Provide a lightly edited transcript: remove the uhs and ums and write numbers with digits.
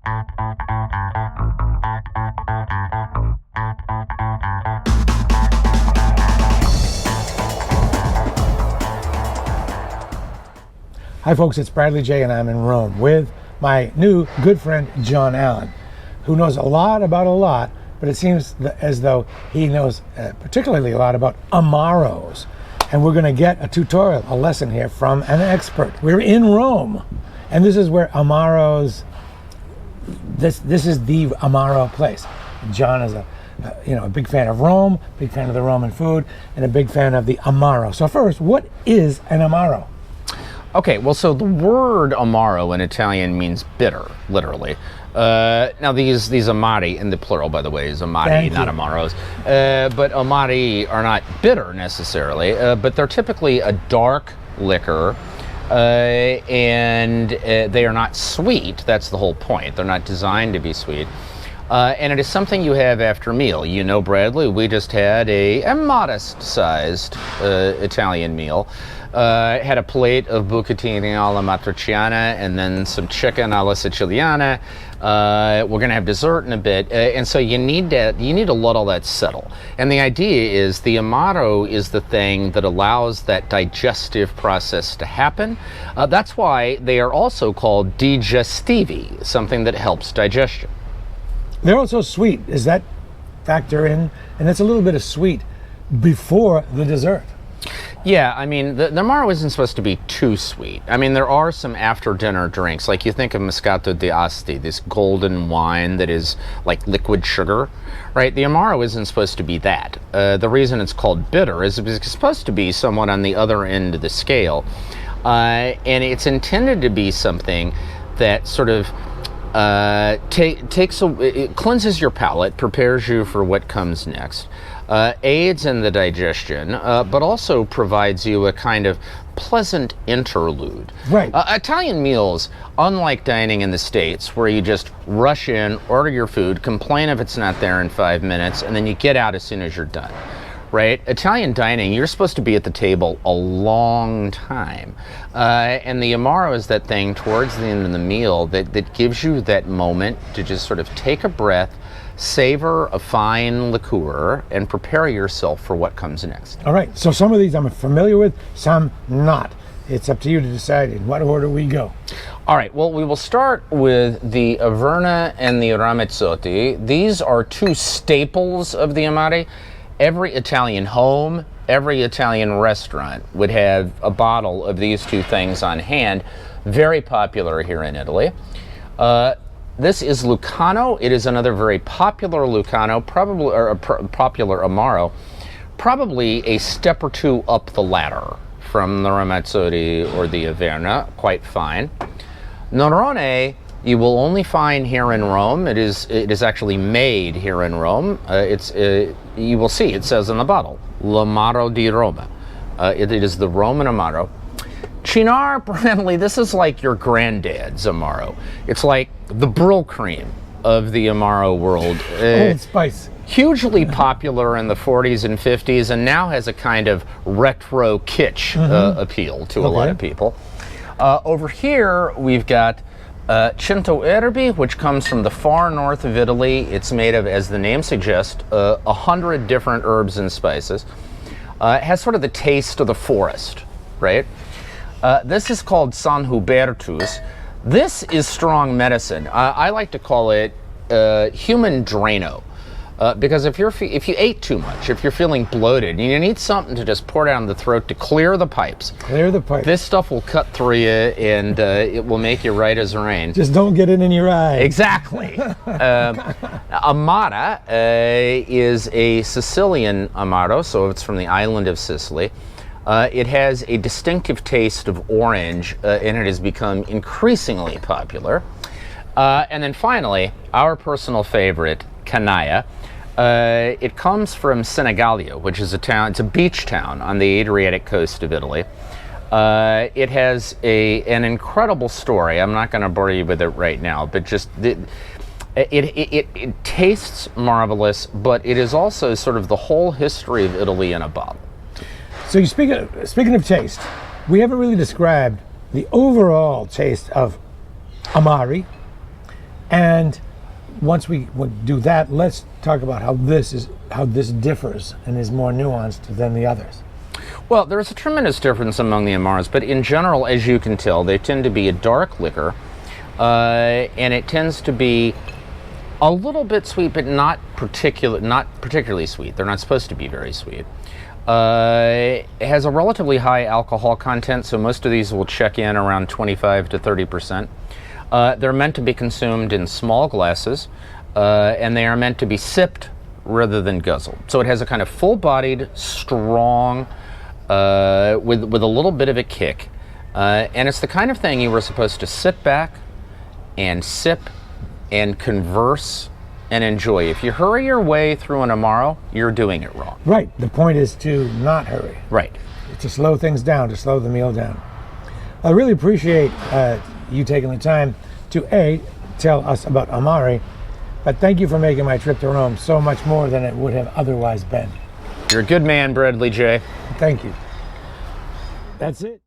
Hi folks, it's Bradley J and I'm in Rome with my new good friend John Allen, who knows a lot about a lot, but it seems as though he knows particularly a lot about amaros. And we're going to get a tutorial, a lesson here from an expert. We're in Rome, and this is where amaros, this is the amaro place. John is a big fan of Rome, big fan of the Roman food, and a big fan of the amaro. So first, what is an amaro? Okay, well, so the word amaro in Italian means bitter, literally. Now these amari, in the plural, by the way, is amari, not amaros. But amari are not bitter necessarily, but they're typically a dark liquor, and they are not sweet. That's the whole point. They're not designed to be sweet. And it is something you have after a meal. You know, Bradley, we just had a modest-sized Italian meal. Had a plate of bucatini alla matriciana and then some chicken alla siciliana. We're going to have dessert in a bit, and so you need to let all that settle. And the idea is the amaro is the thing that allows that digestive process to happen. That's why they are also called digestivi, something that helps digestion. They're also sweet. Does that factor in? And that's a little bit of sweet before the dessert. Yeah, I mean, the amaro isn't supposed to be too sweet. I mean, there are some after-dinner drinks, like you think of Moscato d'Asti, this golden wine that is like liquid sugar, right? The amaro isn't supposed to be that. The reason it's called bitter is it's supposed to be somewhat on the other end of the scale. And it's intended to be something that sort of it cleanses your palate, prepares you for what comes next. Aids in the digestion, but also provides you a kind of pleasant interlude. Right. Italian meals, unlike dining in the States, where you just rush in, order your food, complain if it's not there in 5 minutes, and then you get out as soon as you're done. Right? Italian dining, you're supposed to be at the table a long time. And the amaro is that thing towards the end of the meal that gives you that moment to just sort of take a breath, savor a fine liqueur, and prepare yourself for what comes next. All right, so some of these I'm familiar with, some not. It's up to you to decide in what order we go. All right, well, we will start with the Averna and the Ramazzotti. These are two staples of the Amari. Every Italian home, every Italian restaurant would have a bottle of these two things on hand. Very popular here in Italy. This is Lucano. It is another very popular Lucano, probably or a popular Amaro, probably a step or two up the ladder from the Ramazzotti or the Averna. Quite fine. Nerone, you will only find here in Rome. It is actually made here in Rome. You will see it says on the bottle, L'Amaro di Roma. It is the Roman Amaro. Cynar, apparently, this is like your granddad's Amaro. It's like the Brill cream of the Amaro world. Old Spice. Hugely popular in the 40s and 50s, and now has a kind of retro kitsch appeal to a lot of people. Over here, we've got Cento Erbi, which comes from the far north of Italy. It's made of, as the name suggests, 100 different herbs and spices. It has sort of the taste of the forest, right? This is called San Hubertus. This is strong medicine. I like to call it human Drano. Because if you ate too much, if you're feeling bloated, you need something to just pour down the throat to clear the pipes. Clear the pipes. This stuff will cut through you, and it will make you right as rain. Just don't get it in your eye. Exactly. Amara is a Sicilian Amaro, so it's from the island of Sicily. It has a distinctive taste of orange, and it has become increasingly popular. And then finally, our personal favorite, Cannaia. It comes from Senigallia, which is a town, it's a beach town on the Adriatic coast of Italy. It has an incredible story. I'm not going to bore you with it right now, but just it tastes marvelous, but it is also sort of the whole history of Italy in a bottle. So you speaking of taste, we haven't really described the overall taste of Amari And once we do that, let's talk about how this differs and is more nuanced than the others. Well, there's a tremendous difference among the Amaros, but in general, as you can tell, they tend to be a dark liquor, and it tends to be a little bit sweet, but not particularly sweet. They're not supposed to be very sweet. It has a relatively high alcohol content, so most of these will check in around 25 to 30%. They're meant to be consumed in small glasses, and they are meant to be sipped rather than guzzled. So it has a kind of full-bodied, strong, with a little bit of a kick. And it's the kind of thing you were supposed to sit back and sip and converse and enjoy. If you hurry your way through an Amaro, you're doing it wrong. Right. The point is to not hurry. Right. To slow things down, to slow the meal down. I really appreciate you taking the time to tell us about Amari, but thank you for making my trip to Rome so much more than it would have otherwise been. You're a good man, Bradley J. Thank you. That's it.